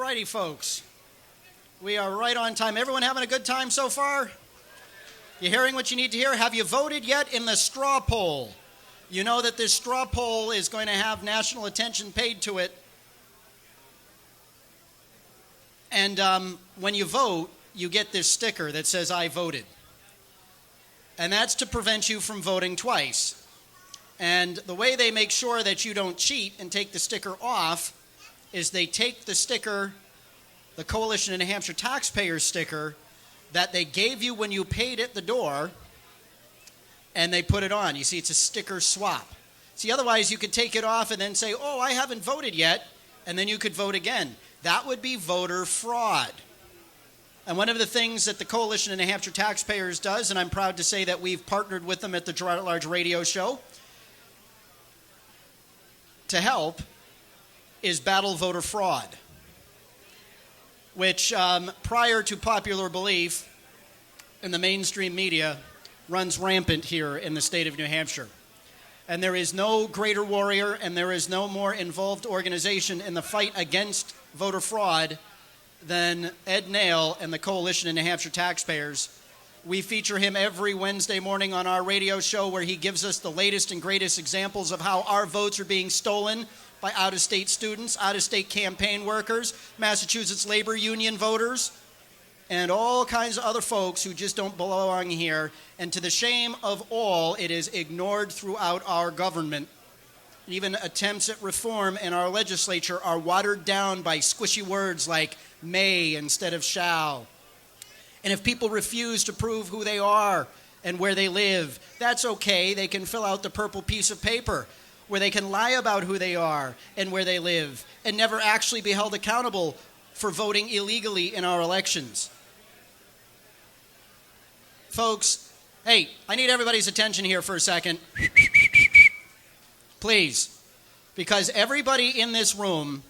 righty, folks. We are right on time. Everyone having a good time so far? You hearing what you need to hear? Have you voted yet in the straw poll? You know that this straw poll is going to have national attention paid to it. And when you vote, you get this sticker that says, I voted. And that's to prevent you from voting twice. And the way they make sure that you don't cheat and take the sticker off is they take the sticker, the Coalition of New Hampshire Taxpayers sticker, that they gave you when you paid at the door, and they put it on. You see, it's a sticker swap. See, otherwise you could take it off and then say, oh, I haven't voted yet, and then you could vote again. That would be voter fraud. And one of the things that the Coalition of New Hampshire Taxpayers does, and I'm proud to say that we've partnered with them at the Gerard at Large radio show to help, is battle voter fraud, which prior to popular belief in the mainstream media runs rampant here in the state of New Hampshire. And there is no greater warrior and there is no more involved organization in the fight against voter fraud than Ed Naile and the Coalition of New Hampshire Taxpayers. We feature him every Wednesday morning on our radio show where he gives us the latest and greatest examples of how our votes are being stolen by out-of-state students, out-of-state campaign workers, Massachusetts labor union voters, and all kinds of other folks who just don't belong here. And to the shame of all, it is ignored throughout our government. Even attempts at reform in our legislature are watered down by squishy words like may instead of shall. And if people refuse to prove who they are and where they live, that's okay. They can fill out the purple piece of paper where they can lie about who they are and where they live and never actually be held accountable for voting illegally in our elections. Folks, hey, I need everybody's attention here for a second. Please. Because everybody in this room,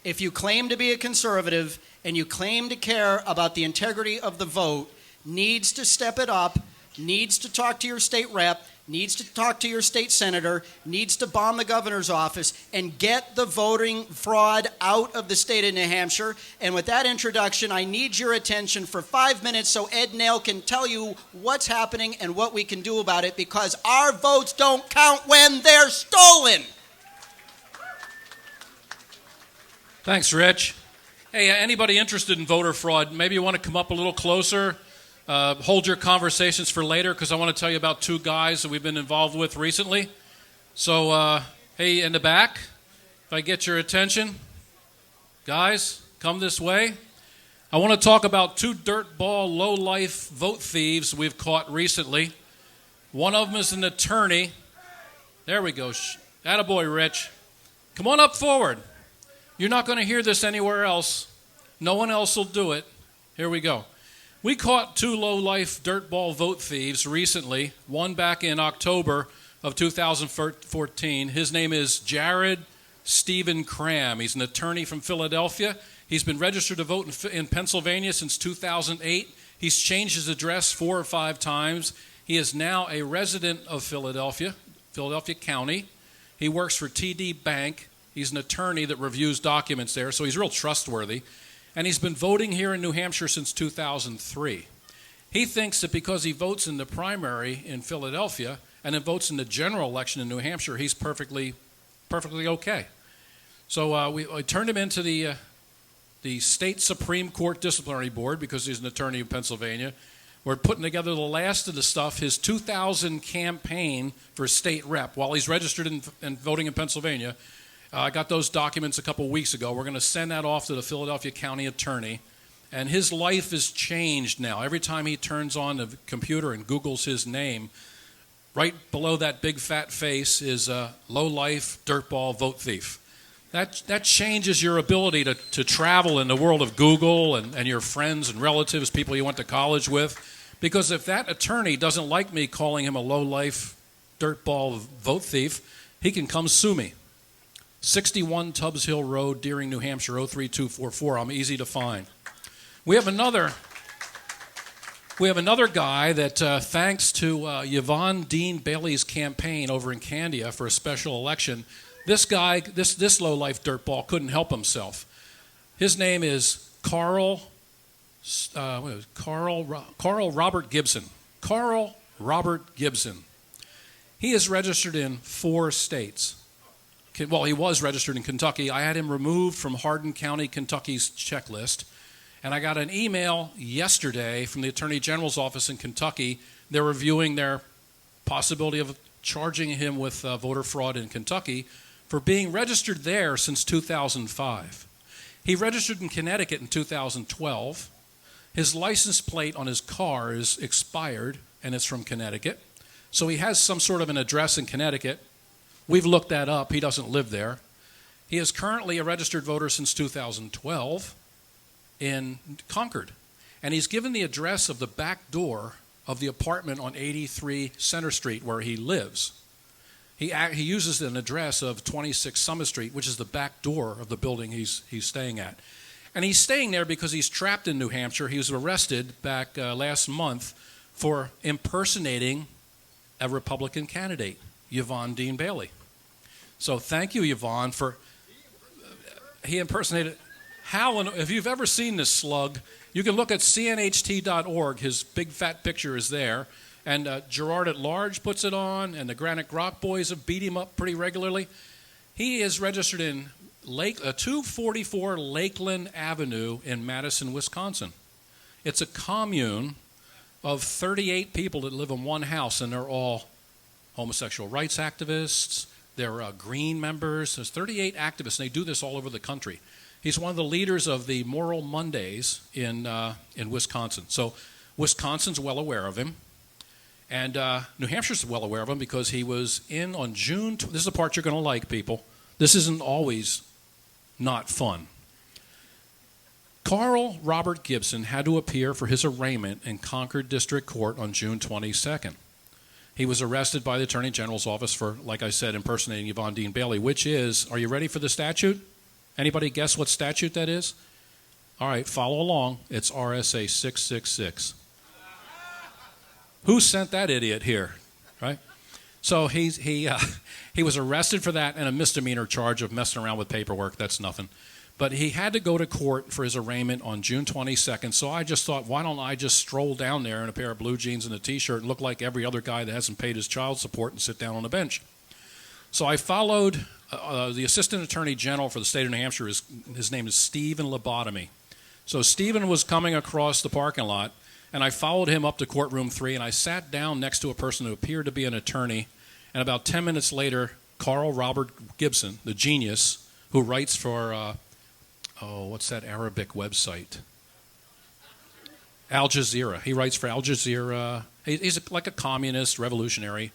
if you claim to be a conservative and you claim to care about the integrity of the vote, needs to step it up, needs to talk to your state rep, needs to talk to your state senator, needs to bomb the governor's office, and get the voting fraud out of the state of New Hampshire. And with that introduction, I need your attention for 5 minutes so Ed Naile can tell you what's happening and what we can do about it, because our votes don't count when they're stolen. Thanks, Rich. Hey, anybody interested in voter fraud, maybe you want to come up a little closer. Hold your conversations for later, because I want to tell you about two guys that we've been involved with recently. So, hey, in the back, if I get your attention, guys, come this way. I want to talk about two dirtball, low-life vote thieves we've caught recently. One of them is an attorney. There we go. Attaboy, Rich. Come on up forward. You're not going to hear this anywhere else. No one else will do it. Here we go. We caught two low-life dirtball vote thieves recently, one back in October of 2014. His name is Jared Stephen Cram. He's an attorney from Philadelphia. He's been registered to vote in Pennsylvania since 2008. He's changed his address 4 or 5 times. He is now a resident of Philadelphia County. He works for TD Bank. He's an attorney that reviews documents there, so he's real trustworthy. And he's been voting here in New Hampshire since 2003. He thinks that because he votes in the primary in Philadelphia and then votes in the general election in New Hampshire, he's perfectly okay. So we turned him into the State Supreme Court Disciplinary Board because he's an attorney in Pennsylvania. We're putting together the last of the stuff, his 2000 campaign for state rep while he's registered and voting in Pennsylvania. I got those documents a couple weeks ago. We're going to send that off to the Philadelphia County Attorney. And his life is changed now. Every time he turns on the computer and Googles his name, right below that big fat face is a low-life, dirtball vote thief. That changes your ability to travel in the world of Google and your friends and relatives, people you went to college with. Because if that attorney doesn't like me calling him a low-life, dirtball vote thief, he can come sue me. 61 Tubbs Hill Road, Deering, New Hampshire, 03244. I'm easy to find. We have another guy that, thanks to Yvonne Dean Bailey's campaign over in Candia for a special election, this guy, this low-life dirtball couldn't help himself. His name is Carl Robert Gibson. Carl Robert Gibson. He is registered in 4 states. Well, he was registered in Kentucky. I had him removed from Hardin County, Kentucky's checklist. And I got an email yesterday from the Attorney General's office in Kentucky. They're reviewing their possibility of charging him with voter fraud in Kentucky for being registered there since 2005. He registered in Connecticut in 2012. His license plate on his car is expired, and it's from Connecticut. So he has some sort of an address in Connecticut. We've looked that up. He doesn't live there. He is currently a registered voter since 2012 in Concord. And he's given the address of the back door of the apartment on 83 Center Street where he lives. He uses an address of 26 Summit Street, which is the back door of the building he's staying at. And he's staying there because he's trapped in New Hampshire. He was arrested back last month for impersonating a Republican candidate, Yvonne Dean Bailey. So thank you, Yvonne, for he impersonated. If you've ever seen this slug, you can look at CNHT.org. His big fat picture is there. And Gerard at Large puts it on, and the Granite Grok boys have beat him up pretty regularly. He is registered in 244 Lakeland Avenue in Madison, Wisconsin. It's a commune of 38 people that live in one house, and they're all homosexual rights activists. They're Green members. There's 38 activists, and they do this all over the country. He's one of the leaders of the Moral Mondays in Wisconsin. So Wisconsin's well aware of him. And New Hampshire's well aware of him because he was in on June. This is the part you're going to like, people. This isn't always not fun. Carl Robert Gibson had to appear for his arraignment in Concord District Court on June 22nd. He was arrested by the Attorney General's office for, like I said, impersonating Yvonne Dean Bailey, which is, are you ready for the statute? Anybody guess what statute that is? All right, follow along. It's RSA 666. Who sent that idiot here, right? So he was arrested for that and a misdemeanor charge of messing around with paperwork. That's nothing. But he had to go to court for his arraignment on June 22nd, so I just thought, why don't I just stroll down there in a pair of blue jeans and a T-shirt and look like every other guy that hasn't paid his child support and sit down on a bench? So I followed the Assistant Attorney General for the state of New Hampshire. His name is Stephen Lobotomy. So Stephen was coming across the parking lot, and I followed him up to courtroom 3, and I sat down next to a person who appeared to be an attorney. And about 10 minutes later, Carl Robert Gibson, the genius, who writes for, what's that Arabic website? Al Jazeera. He writes for Al Jazeera. He's like a communist revolutionary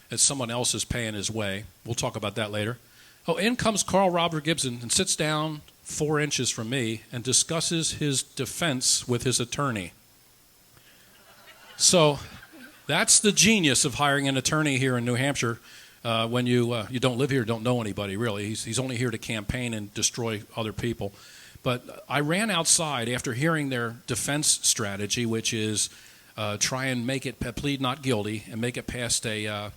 that someone else is paying his way. We'll talk about that later. In comes Carl Robert Gibson and sits down 4 inches from me and discusses his defense with his attorney. So that's the genius of hiring an attorney here in New Hampshire when you don't live here, don't know anybody, really. He's only here to campaign and destroy other people. But I ran outside after hearing their defense strategy, which is try and make it plead not guilty and make it past a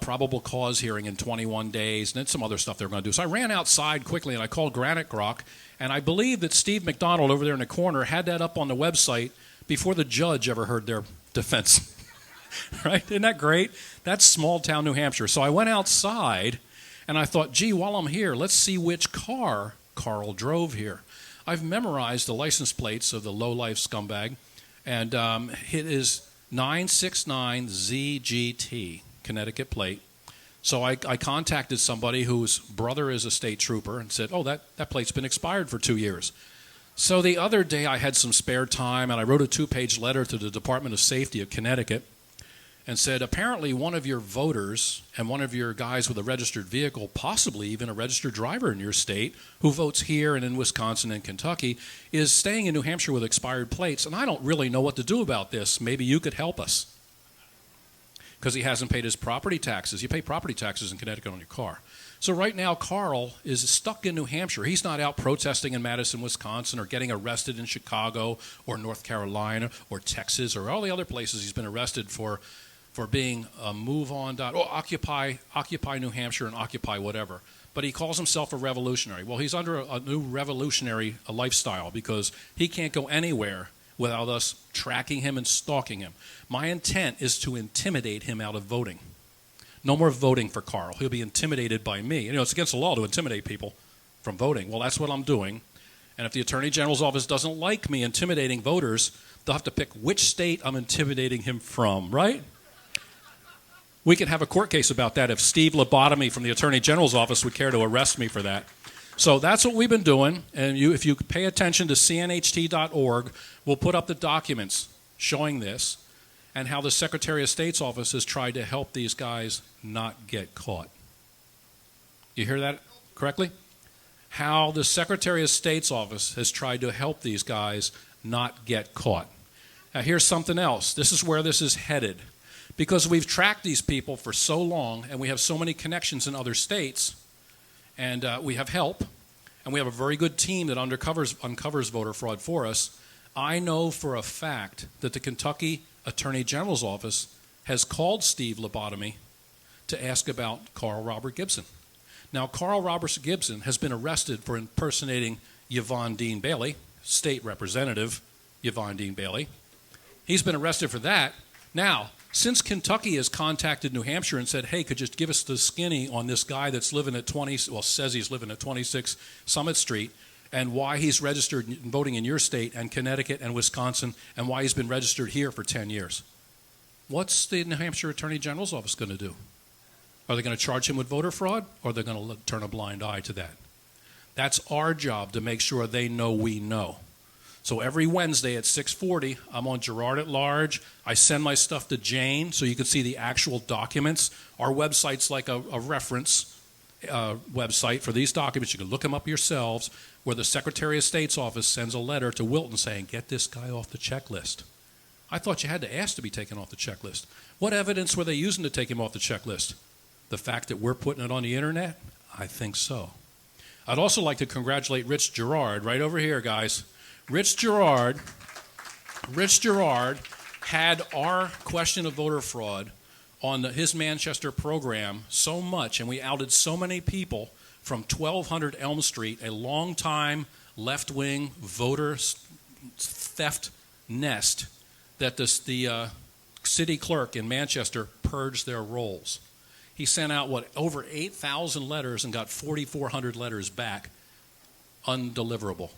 probable cause hearing in 21 days, and then some other stuff they were going to do. So I ran outside quickly, and I called Granite Grok, and I believe that Steve McDonald over there in the corner had that up on the website before the judge ever heard their defense. Right? Isn't that great? That's small-town New Hampshire. So I went outside, and I thought, gee, while I'm here, let's see which car Carl drove here. I've memorized the license plates of the low-life scumbag, and it is 969ZGT, Connecticut plate. So I contacted somebody whose brother is a state trooper and said, that plate's been expired for 2 years. So the other day I had some spare time, and I wrote a 2-page letter to the Department of Safety of Connecticut and said, apparently one of your voters and one of your guys with a registered vehicle, possibly even a registered driver in your state, who votes here and in Wisconsin and Kentucky, is staying in New Hampshire with expired plates, and I don't really know what to do about this. Maybe you could help us. Because he hasn't paid his property taxes. You pay property taxes in Connecticut on your car. So right now, Carl is stuck in New Hampshire. He's not out protesting in Madison, Wisconsin, or getting arrested in Chicago or North Carolina or Texas or all the other places he's been arrested for for being a move on Occupy New Hampshire and Occupy whatever. But he calls himself a revolutionary. Well, he's under a new revolutionary lifestyle because he can't go anywhere without us tracking him and stalking him. My intent is to intimidate him out of voting. No more voting for Carl. He'll be intimidated by me. You know, it's against the law to intimidate people from voting. Well, that's what I'm doing. And if the Attorney General's office doesn't like me intimidating voters, they'll have to pick which state I'm intimidating him from, right? We could have a court case about that if Steve Lobotomy from the Attorney General's office would care to arrest me for that. So that's what we've been doing. And if you pay attention to CNHT.org, we'll put up the documents showing this and how the Secretary of State's office has tried to help these guys not get caught. You hear that correctly? How the Secretary of State's office has tried to help these guys not get caught. Now here's something else. This is where this is headed. Because we've tracked these people for so long and we have so many connections in other states and we have help and we have a very good team that uncovers voter fraud for us, I know for a fact that the Kentucky Attorney General's office has called Steve Lobotomy to ask about Carl Robert Gibson. Now, Carl Robert Gibson has been arrested for impersonating Yvonne Dean Bailey, state representative Yvonne Dean Bailey. He's been arrested for that. Now, since Kentucky has contacted New Hampshire and said, hey, could you give us the skinny on this guy that's living at says he's living at 26 Summit Street, and why he's registered and voting in your state and Connecticut and Wisconsin, and why he's been registered here for 10 years. What's the New Hampshire Attorney General's office going to do? Are they going to charge him with voter fraud, or are they going to turn a blind eye to that? That's our job to make sure they know we know. So every Wednesday at 6:40, I'm on Gerard at Large. I send my stuff to Jane so you can see the actual documents. Our website's like a reference website for these documents. You can look them up yourselves, where the Secretary of State's office sends a letter to Wilton saying, get this guy off the checklist. I thought you had to ask to be taken off the checklist. What evidence were they using to take him off the checklist? The fact that we're putting it on the internet? I think so. I'd also like to congratulate Rich Gerard, right over here, guys. Rich Gerard had our question of voter fraud on his Manchester program so much, and we outed so many people from 1200 Elm Street, a long-time left-wing voter theft nest, that the city clerk in Manchester purged their rolls. He sent out, over 8,000 letters and got 4,400 letters back, undeliverable.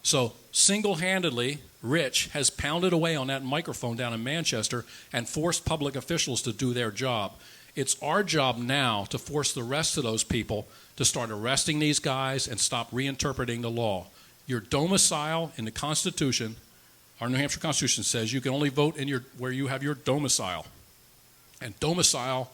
So single-handedly, Rich has pounded away on that microphone down in Manchester and forced public officials to do their job. It's our job now to force the rest of those people to start arresting these guys and stop reinterpreting the law. Your domicile in the Constitution, our New Hampshire Constitution says you can only vote in where you have your domicile. And domicile,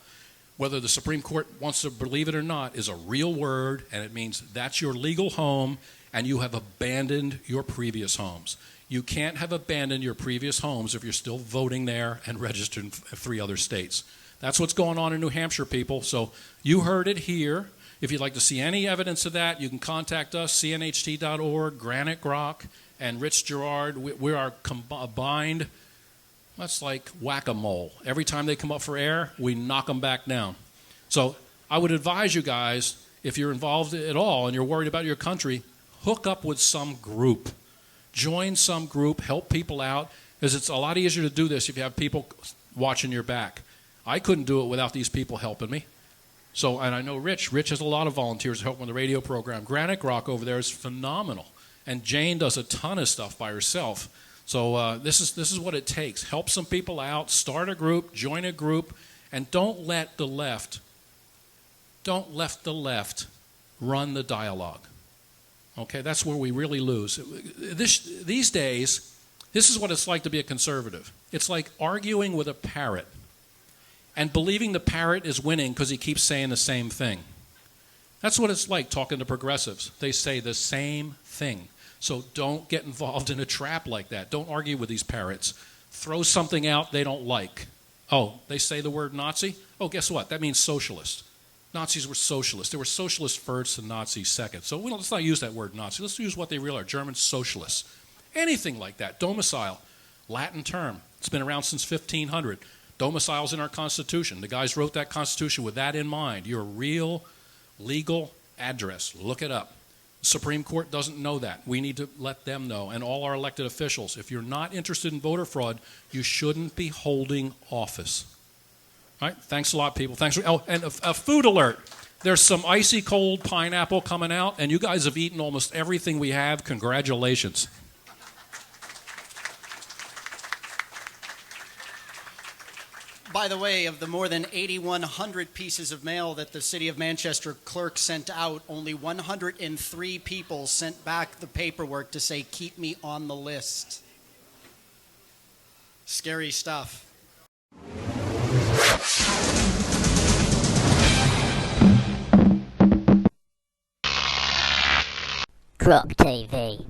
whether the Supreme Court wants to believe it or not, is a real word, and it means that's your legal home, and you have abandoned your previous homes. You can't have abandoned your previous homes if you're still voting there and registered in 3 other states. That's what's going on in New Hampshire, people. So you heard it here. If you'd like to see any evidence of that, you can contact us, cnht.org, Granite Grok, and Rich Gerard. We are combined. That's like whack-a-mole. Every time they come up for air, we knock them back down. So I would advise you guys, if you're involved at all and you're worried about your country, hook up with some group. Join some group, help people out, because it's a lot easier to do this if you have people watching your back. I couldn't do it without these people helping me. So, and I know Rich has a lot of volunteers helping with the radio program. Granite Grok over there is phenomenal. And Jane does a ton of stuff by herself. So this is what it takes. Help some people out, start a group, join a group, and don't let the left run the dialogue. Okay, that's where we really lose. These days, this is what it's like to be a conservative. It's like arguing with a parrot and believing the parrot is winning because he keeps saying the same thing. That's what it's like talking to progressives. They say the same thing. So don't get involved in a trap like that. Don't argue with these parrots. Throw something out they don't like. Oh, they say the word Nazi? Oh, guess what? That means socialist. Nazis were socialists. They were socialists first and Nazis second. So let's not use that word Nazi. Let's use what they really are, German socialists. Anything like that. Domicile, Latin term. It's been around since 1500. domiciles in our Constitution. The guys wrote that Constitution with that in mind. Your real legal address. Look it up. The Supreme Court doesn't know that. We need to let them know, and all our elected officials. If you're not interested in voter fraud, you shouldn't be holding office. All right? Thanks a lot, people. Thanks. Oh, and a food alert. There's some icy cold pineapple coming out, and you guys have eaten almost everything we have. Congratulations. By the way, of the more than 8,100 pieces of mail that the City of Manchester clerk sent out, only 103 people sent back the paperwork to say, keep me on the list. Scary stuff. Crop TV.